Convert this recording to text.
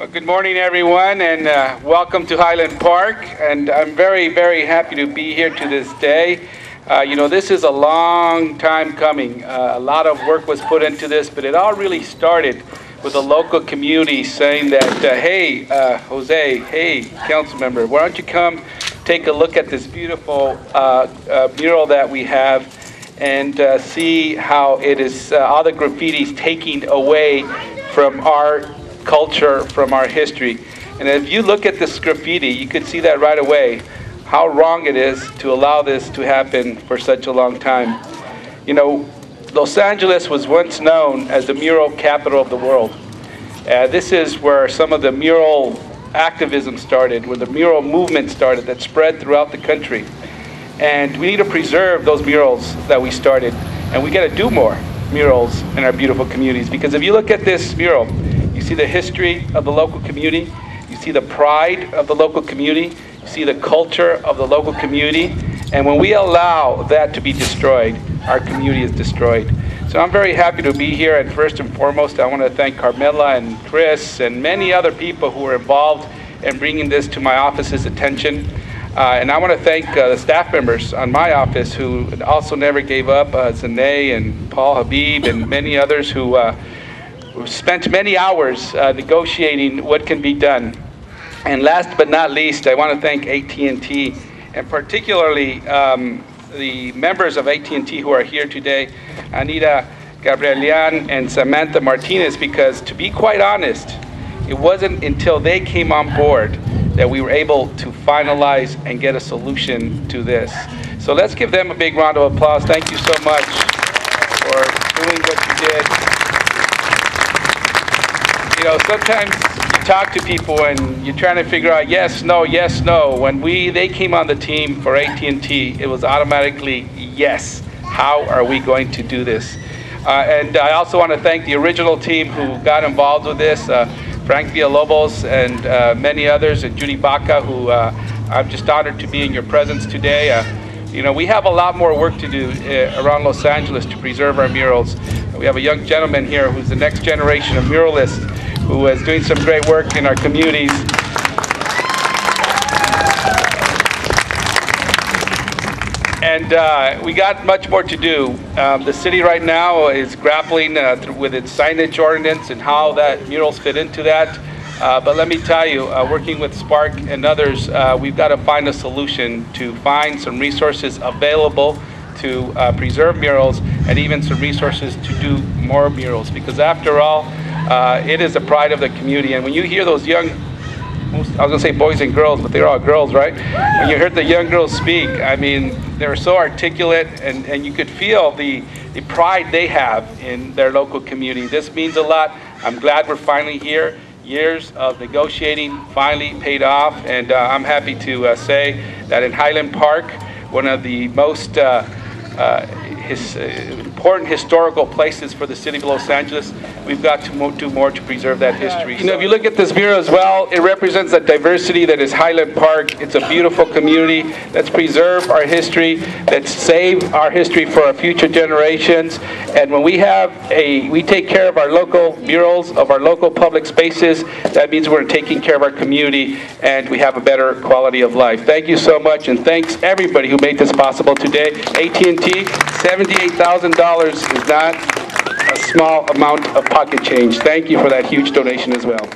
Well, good morning, everyone, and welcome to Highland Park. And I'm very, very happy to be here to this day. This is a long time coming. A lot of work was put into this, but it all really started with the local community saying that, hey, Jose, hey, Councilmember, why don't you come take a look at this beautiful mural that we have and see how it is, all the graffiti's taking away from our culture, from our history. And if you look at this graffiti, you could see that right away, how wrong it is to allow this to happen for such a long time. You know, Los Angeles was once known as the mural capital of the world. This is where some of the mural activism started, where the mural movement started that spread throughout the country. And we need to preserve those murals that we started. And we got to do more murals in our beautiful communities. Because if you look at this mural, you see the history of the local community, you see the pride of the local community, you see the culture of the local community, and when we allow that to be destroyed, our community is destroyed. So I'm very happy to be here, and first and foremost, I want to thank Carmela and Chris and many other people who were involved in bringing this to my office's attention. And I want to thank the staff members on my office who also never gave up, Zane and Paul Habib and many others who spent many hours negotiating what can be done. And last but not least, I want to thank AT&T, and particularly the members of AT&T who are here today, Anita Gabrielian and Samantha Martinez, because to be quite honest, it wasn't until they came on board that we were able to finalize and get a solution to this. So let's give them a big round of applause. Thank you so much for doing what you did. You know, sometimes you talk to people and you're trying to figure out yes, no, yes, no. When they came on the team for AT&T, it was automatically yes. How are we going to do this? And I also want to thank the original team who got involved with this, Frank Villalobos and many others, and Judy Baca, who I'm just honored to be in your presence today. We have a lot more work to do around Los Angeles to preserve our murals. We have a young gentleman here who's the next generation of muralists, who is doing some great work in our communities. And we got much more to do. The city right now is grappling with its signage ordinance and how that murals fit into that. But let me tell you, working with Spark and others, we've got to find a solution to find some resources available to preserve murals, and even some resources to do more murals. Because after all, it is the pride of the community. And when you hear those young, I was going to say boys and girls, but they're all girls, right? When you heard the young girls speak, I mean, they're so articulate, and you could feel the pride they have in their local community. This means a lot. I'm glad we're finally here. Years of negotiating finally paid off, and I'm happy to say that in Highland Park, one of the most important historical places for the city of Los Angeles, we've got to do more to preserve that history. You know, if you look at this mural as well, it represents the diversity that is Highland Park. It's a beautiful community. Let's preserve our history. Let's save our history for our future generations. And when we take care of our local murals, of our local public spaces, that means we're taking care of our community and we have a better quality of life. Thank you so much, and thanks everybody who made this possible today. AT&T, $78,000 is not a small amount of pocket change. Thank you for that huge donation as well.